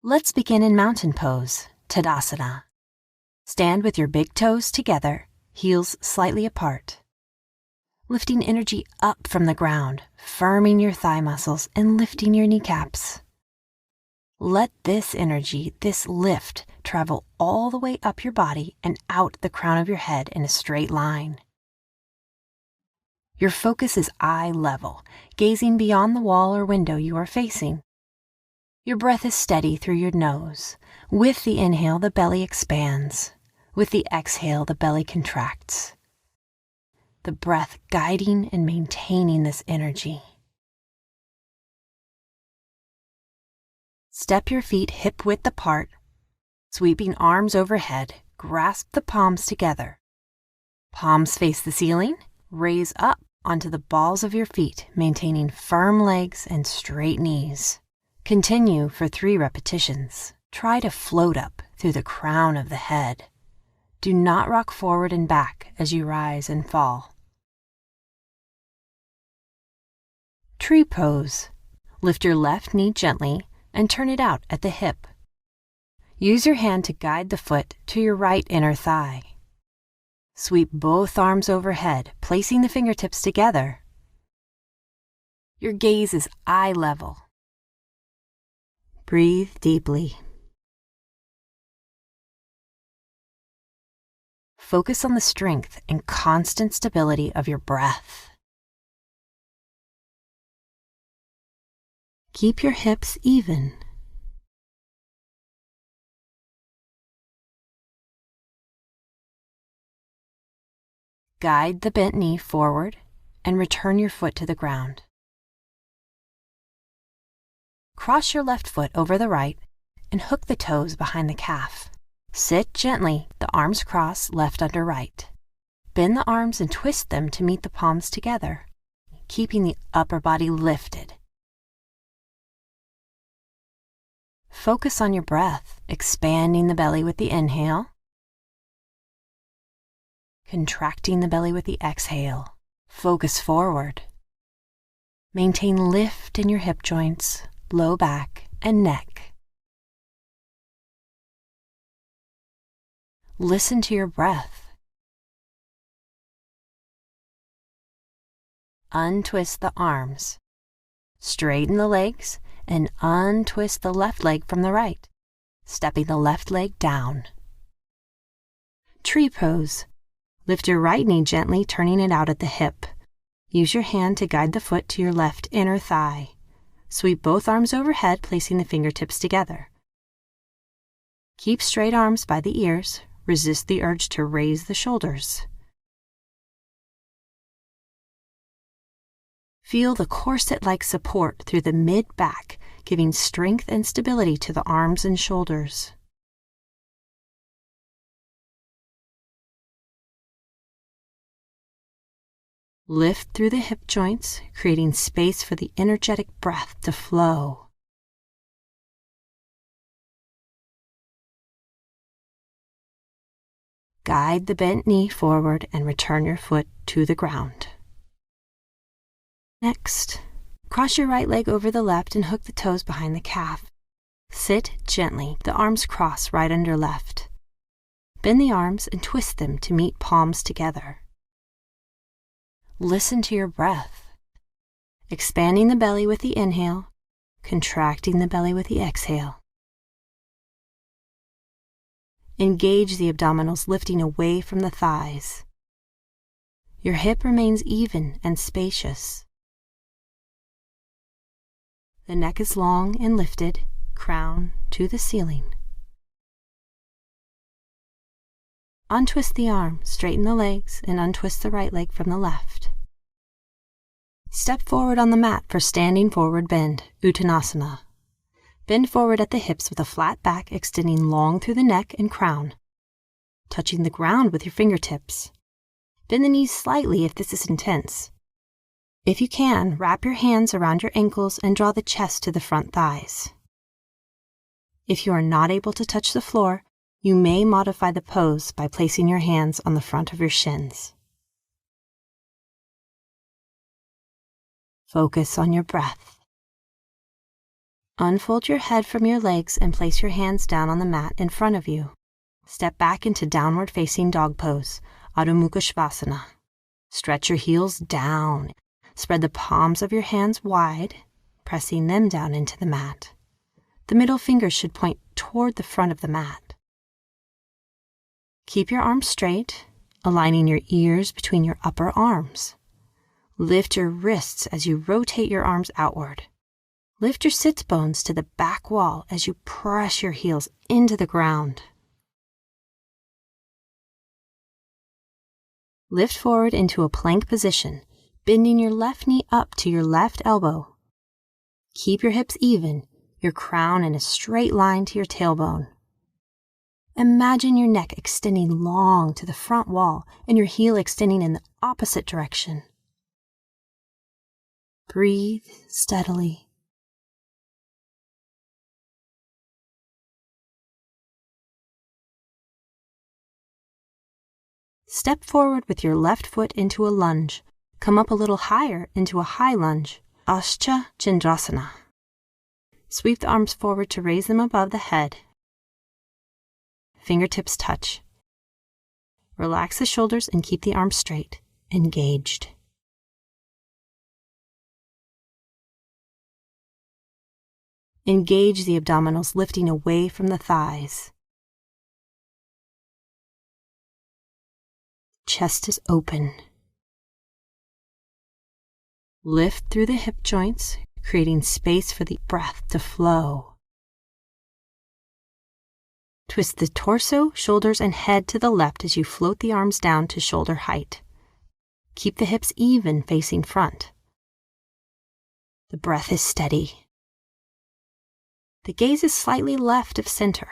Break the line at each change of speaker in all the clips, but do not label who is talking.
Let's begin in mountain pose, Tadasana. Stand with your big toes together, heels slightly apart. Lifting energy up from the ground, firming your thigh muscles and lifting your kneecaps. Let this energy, this lift, travel all the way up your body and out the crown of your head in a straight line. Your focus is eye level, gazing beyond the wall or window you are facing. Your breath is steady through your nose. With the inhale, the belly expands. With the exhale, the belly contracts. The breath guiding and maintaining this energy. Step your feet hip-width apart, sweeping arms overhead. Grasp the palms together. Palms face the ceiling. Raise up onto the balls of your feet, maintaining firm legs and straight knees. Continue for 3 repetitions. Try to float up through the crown of the head. Do not rock forward and back as you rise and fall. Tree pose. Lift your left knee gently and turn it out at the hip. Use your hand to guide the foot to your right inner thigh. Sweep both arms overhead, placing the fingertips together. Your gaze is eye level. Breathe deeply. Focus on the strength and constant stability of your breath. Keep your hips even. Guide the bent knee forward and return your foot to the ground. Cross your left foot over the right and hook the toes behind the calf. Sit gently, the arms cross left under right. Bend the arms and twist them to meet the palms together, keeping the upper body lifted. Focus on your breath, expanding the belly with the inhale, contracting the belly with the exhale. Focus forward. Maintain lift in your hip joints, low back, and neck. Listen to your breath. Untwist the arms. Straighten the legs and untwist the left leg from the right, stepping the left leg down. Tree pose. Lift your right knee gently, turning it out at the hip. Use your hand to guide the foot to your left inner thigh. Sweep both arms overhead, placing the fingertips together. Keep straight arms by the ears. Resist the urge to raise the shoulders. Feel the corset-like support through the mid-back, giving strength and stability to the arms and shoulders. Lift through the hip joints, creating space for the energetic breath to flow. Guide the bent knee forward and return your foot to the ground. Next, cross your right leg over the left and hook the toes behind the calf. Sit gently, the arms cross right under left. Bend the arms and twist them to meet palms together. Listen to your breath, expanding the belly with the inhale, contracting the belly with the exhale. Engage the abdominals, lifting away from the thighs. Your hip remains even and spacious. The neck is long and lifted, crown to the ceiling. Untwist the arm, straighten the legs, and untwist the right leg from the left. Step forward on the mat for standing forward bend, Uttanasana. Bend forward at the hips with a flat back extending long through the neck and crown, touching the ground with your fingertips. Bend the knees slightly if this is intense. If you can, wrap your hands around your ankles and draw the chest to the front thighs. If you are not able to touch the floor, You may modify the pose by placing your hands on the front of your shins. Focus on your breath. Unfold your head from your legs and place your hands down on the mat in front of you. Step back into downward facing dog pose, Adho Mukha Svanasana. Stretch your heels down. Spread the palms of your hands wide, pressing them down into the mat. The middle fingers should point toward the front of the mat. Keep your arms straight, aligning your ears between your upper arms. Lift your wrists as you rotate your arms outward. Lift your sits bones to the back wall as you press your heels into the ground. Lift forward into a plank position, bending your left knee up to your left elbow. Keep your hips even, your crown in a straight line to your tailbone. Imagine your neck extending long to the front wall and your heel extending in the opposite direction. Breathe steadily. Step forward with your left foot into a lunge. Come up a little higher into a high lunge, Ascha Chandrasana. Sweep the arms forward to raise them above the head. Fingertips touch. Relax the shoulders and keep the arms straight, engaged. Engage the abdominals, lifting away from the thighs. Chest is open. Lift through the hip joints, creating space for the breath to flow. Twist the torso, shoulders, and head to the left as you float the arms down to shoulder height. Keep the hips even facing front. The breath is steady. The gaze is slightly left of center.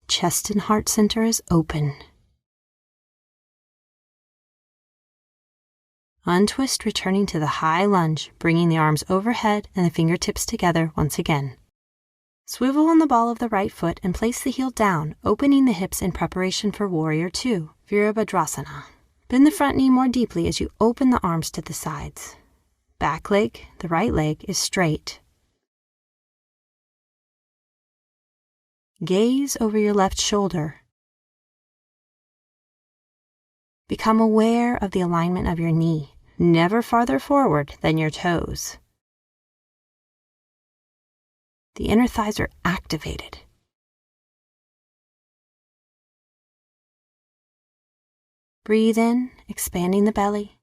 Chest and heart center is open. Untwist, returning to the high lunge, bringing the arms overhead and the fingertips together once again. Swivel on the ball of the right foot and place the heel down, opening the hips in preparation for Warrior 2, Virabhadrasana. Bend the front knee more deeply as you open the arms to the sides. Back leg, the right leg, is straight. Gaze over your left shoulder. Become aware of the alignment of your knee, never farther forward than your toes. The inner thighs are activated. Breathe in, expanding the belly.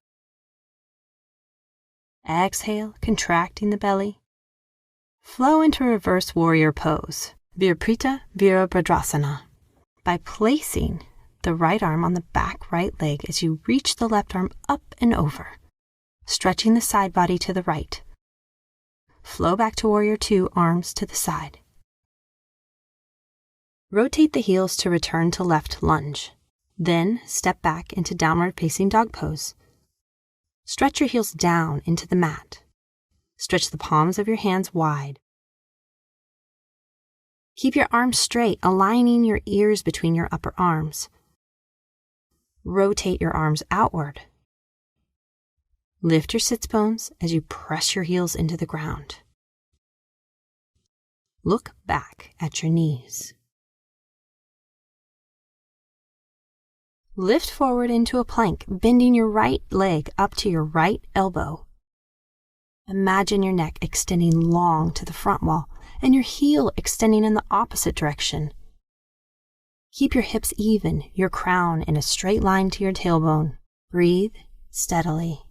Exhale, contracting the belly. Flow into reverse warrior pose, Virapita Virabhadrasana, by placing the right arm on the back right leg as you reach the left arm up and over, stretching the side body to the right. Flow back to Warrior 2, arms to the side. Rotate the heels to return to left lunge. Then step back into downward facing dog pose. Stretch your heels down into the mat. Stretch the palms of your hands wide. Keep your arms straight, aligning your ears between your upper arms. Rotate your arms outward. Lift your sits bones as you press your heels into the ground. Look back at your knees. Lift forward into a plank, bending your right leg up to your right elbow. Imagine your neck extending long to the front wall and your heel extending in the opposite direction. Keep your hips even, your crown in a straight line to your tailbone. Breathe steadily.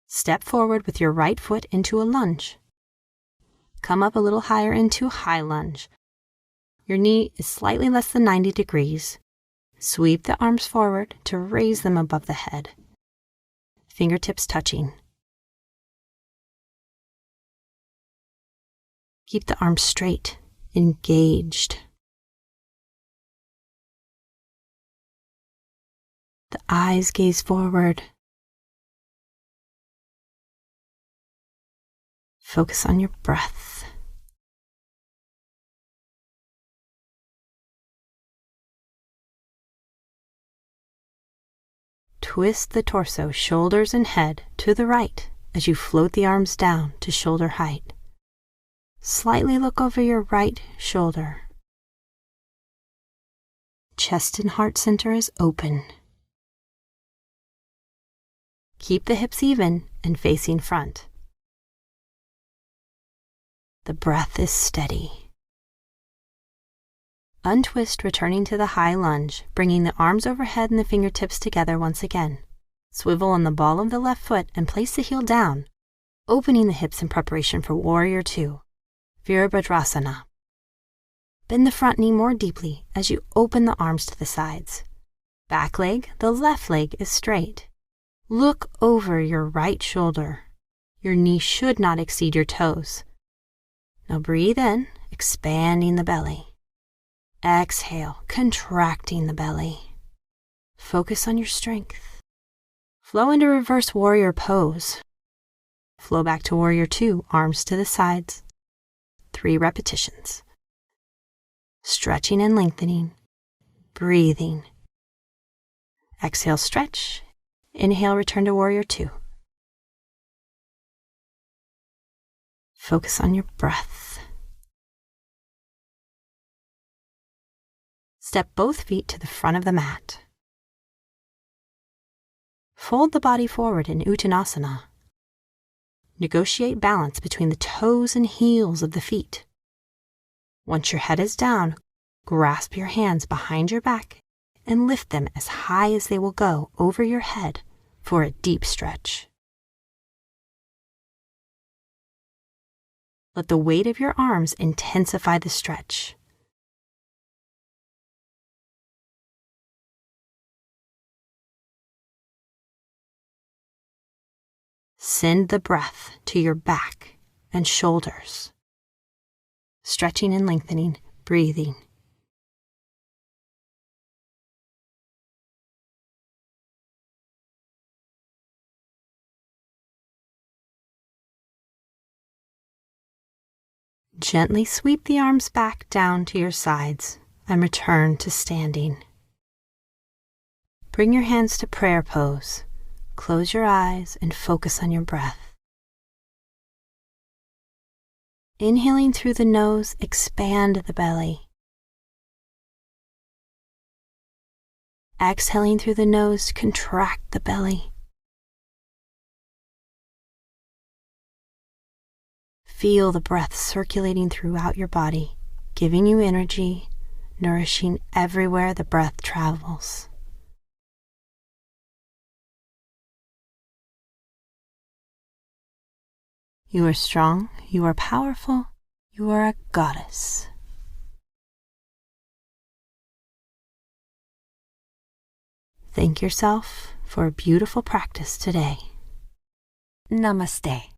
Step forward with your right foot into a lunge. Come up a little higher into a high lunge. Your knee is slightly less than 90 degrees. Sweep the arms forward to raise them above the head. Fingertips touching. Keep the arms straight, engaged. The eyes gaze forward. Focus on your breath. Twist the torso, shoulders and head to the right as you float the arms down to shoulder height. Slightly look over your right shoulder. Chest and heart center is open. Keep the hips even and facing front. The breath is steady. Untwist, returning to the high lunge, bringing the arms overhead and the fingertips together once again. Swivel on the ball of the left foot and place the heel down, opening the hips in preparation for Warrior 2, Virabhadrasana. Bend the front knee more deeply as you open the arms to the sides. Back leg, the left leg is straight. Look over your right shoulder. Your knee should not exceed your toes. Now breathe in, expanding the belly. Exhale, contracting the belly. Focus on your strength. Flow into reverse warrior pose. Flow back to Warrior 2, arms to the sides. 3 repetitions. Stretching and lengthening. Breathing. Exhale, stretch. Inhale, return to Warrior 2. Focus on your breath. Step both feet to the front of the mat. Fold the body forward in Uttanasana. Negotiate balance between the toes and heels of the feet. Once your head is down, grasp your hands behind your back and lift them as high as they will go over your head for a deep stretch. Let the weight of your arms intensify the stretch. Send the breath to your back and shoulders. Stretching and lengthening, breathing. Gently sweep the arms back down to your sides and return to standing. Bring your hands to prayer pose. Close your eyes and focus on your breath. Inhaling through the nose, expand the belly. Exhaling through the nose, contract the belly. Feel the breath circulating throughout your body, giving you energy, nourishing everywhere the breath travels. You are strong, you are powerful, you are a goddess. Thank yourself for a beautiful practice today. Namaste.